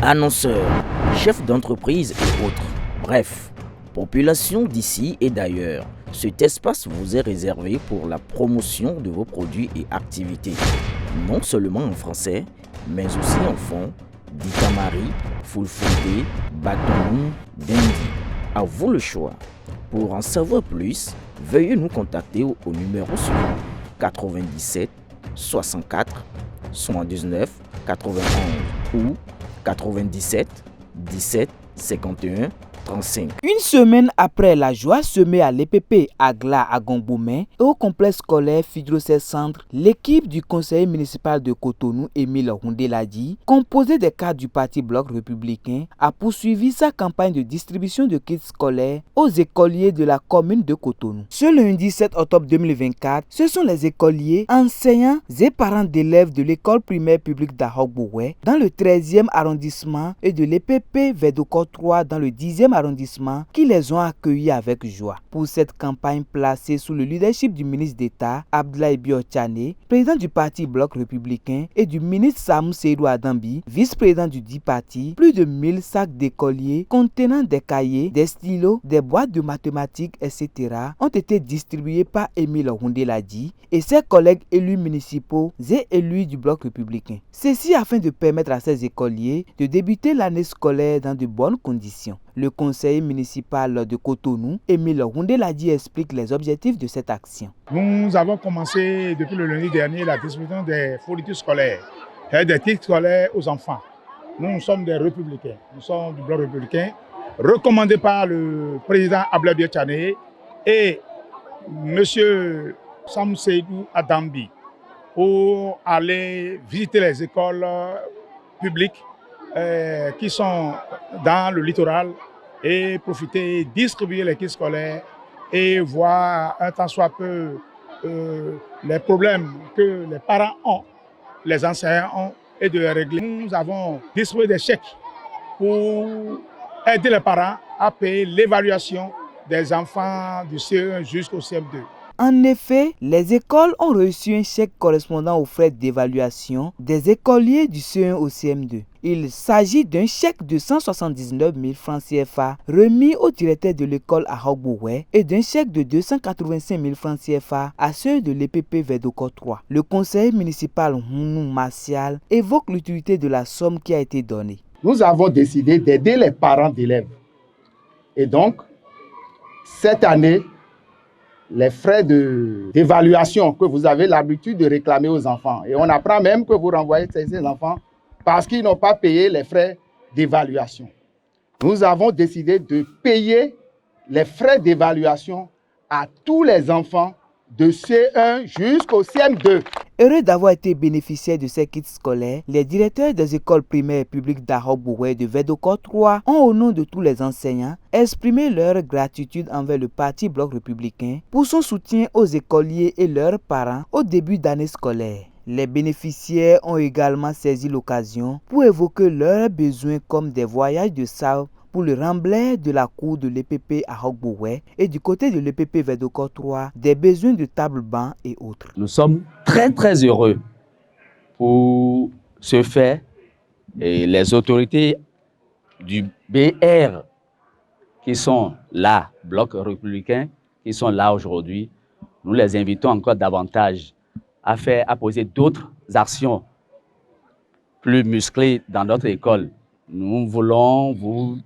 annonceurs, chefs d'entreprise et autres. Bref, population d'ici et d'ailleurs, cet espace vous est réservé pour la promotion de vos produits et activités. Non seulement en français, mais aussi en fond, Ditamari, Fulfulde, Batoum, Dendi. À vous le choix. Pour en savoir plus, veuillez nous contacter au numéro suivant 97 64 79 91 ou 97 17 51 35. Une semaine après la joie semée à l'EPP Agla à Gongboumé et au complexe scolaire Fidrocet Centre, l'équipe du conseiller municipal de Cotonou, Émile Houndeladi, composée des cadres du parti Bloc républicain, a poursuivi sa campagne de distribution de kits scolaires aux écoliers de la commune de Cotonou. Ce lundi 7 octobre 2024, ce sont les écoliers, enseignants et parents d'élèves de l'école primaire publique d'Ahok-Bououé dans le 13e arrondissement et de l'EPP Vedokor 3 dans le 10e arrondissement qui les ont accueillis avec joie. Pour cette campagne placée sous le leadership du ministre d'État Abdoulaye Biotchane, président du parti Bloc républicain, et du ministre Samou Seydou Adambi, vice-président du dit parti, plus de 1000 sacs d'écoliers contenant des cahiers, des stylos, des boîtes de mathématiques, etc. ont été distribués par Émile Houndeladi et ses collègues élus municipaux et élus du Bloc républicain. Ceci afin de permettre à ces écoliers de débuter l'année scolaire dans de bonnes conditions. Le conseiller municipal de Cotonou, Émile Houndeladi, explique les objectifs de cette action. Nous avons commencé depuis le lundi dernier la distribution des fournitures scolaires, des kits scolaires aux enfants. Nous sommes des républicains, nous sommes du Bloc républicain, recommandés par le président Abdoulaye Biotchane et M. Samou Seydou Adambi pour aller visiter les écoles publiques qui sont dans le littoral et profiter, distribuer les kits scolaires et voir un tant soit peu les problèmes que les parents ont, les enseignants ont et de les régler. Nous avons distribué des chèques pour aider les parents à payer l'évaluation des enfants du CE1 jusqu'au CM2. En effet, les écoles ont reçu un chèque correspondant aux frais d'évaluation des écoliers du CE1 au CM2. Il s'agit d'un chèque de 179 000 francs CFA remis au directeur de l'école à Ahok-Bououé et d'un chèque de 285 000 francs CFA à ceux de l'EPP Vedokor 3. Le conseiller municipal Hounou Martial évoque l'utilité de la somme qui a été donnée. Nous avons décidé d'aider les parents d'élèves. Et donc, cette année, les frais d'évaluation que vous avez l'habitude de réclamer aux enfants. Et on apprend même que vous renvoyez ces enfants parce qu'ils n'ont pas payé les frais d'évaluation. Nous avons décidé de payer les frais d'évaluation à tous les enfants de C1 jusqu'au CM2. Heureux d'avoir été bénéficiaires de ces kits scolaires, les directeurs des écoles primaires publiques d'Ahok-Bououé de Vedokor 3 ont, au nom de tous les enseignants, exprimé leur gratitude envers le parti Bloc républicain pour son soutien aux écoliers et leurs parents au début d'année scolaire. Les bénéficiaires ont également saisi l'occasion pour évoquer leurs besoins comme des voyages de salle pour le remblai de la cour de l'EPP à Ahok-Bououé et du côté de l'EPP Vedokor 3, des besoins de table-banc et autres. Nous sommes très heureux pour ce fait et les autorités du BR qui sont là, Bloc républicain, qui sont là aujourd'hui, nous les invitons encore davantage à poser d'autres actions plus musclées dans notre école. Nous voulons vous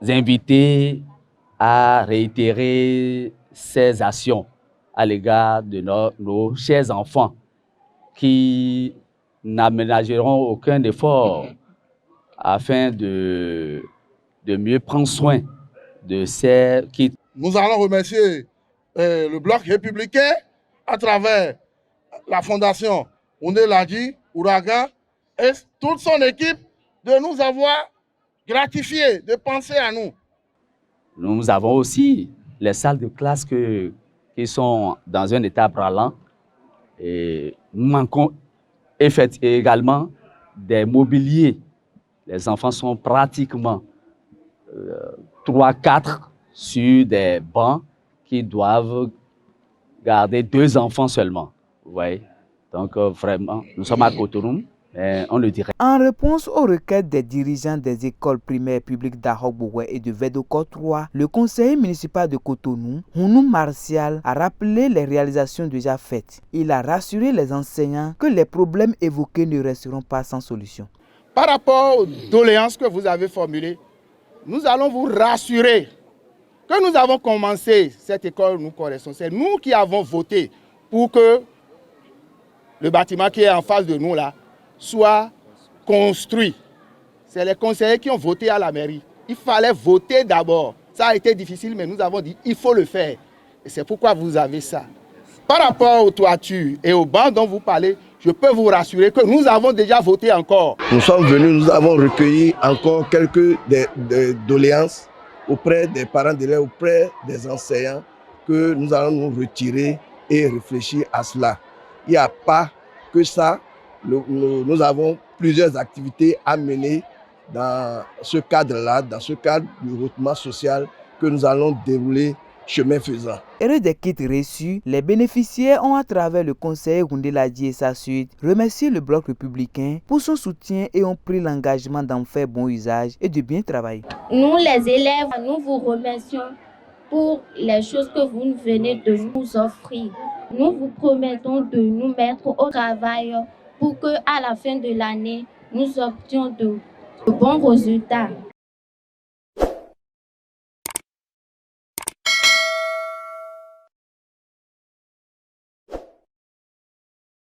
inviter à réitérer ces actions à l'égard de nos chers enfants qui n'aménageront aucun effort afin de mieux prendre soin de ces kits. Nous allons remercier le Bloc républicain à travers la fondation Houndeladi, Ouragan et toute son équipe de nous avoir gratifiés, de penser à nous. Nous avons aussi les salles de classe qui sont dans un état branlant et nous manquons également des mobiliers. Les enfants sont pratiquement 3-4 sur des bancs qui doivent garder 2 enfants seulement. Vous voyez? Donc vraiment, nous sommes à Cotonou. on le dirait. En réponse aux requêtes des dirigeants des écoles primaires publiques d'Ahok-Bourgué et de Védokor 3, le conseiller municipal de Cotonou, Hounou Martial, a rappelé les réalisations déjà faites. Il a rassuré les enseignants que les problèmes évoqués ne resteront pas sans solution. Par rapport aux doléances que vous avez formulées, nous allons vous rassurer que nous avons commencé cette école nous correspond. C'est nous qui avons voté pour que le bâtiment qui est en face de nous là soit construit. C'est les conseillers qui ont voté à la mairie. Il fallait voter d'abord. Ça a été difficile, mais nous avons dit il faut le faire. Et c'est pourquoi vous avez ça. Par rapport aux toitures et aux bancs dont vous parlez, je peux vous rassurer que nous avons déjà voté encore. Nous sommes venus, nous avons recueilli encore quelques doléances auprès des parents d'élèves, auprès des enseignants, que nous allons nous retirer et réfléchir à cela. Il n'y a pas que ça. Nous avons plusieurs activités à mener dans ce cadre-là, dans ce cadre du recrutement social que nous allons dérouler chemin faisant. Heureux des kits reçus, les bénéficiaires ont, à travers le conseil Roundé-Ladji et sa suite, remercié le Bloc républicain pour son soutien et ont pris l'engagement d'en faire bon usage et de bien travailler. Nous, les élèves, nous vous remercions pour les choses que vous venez de nous offrir. Nous vous promettons de nous mettre au travail pour qu'à la fin de l'année, nous obtenions de bons résultats.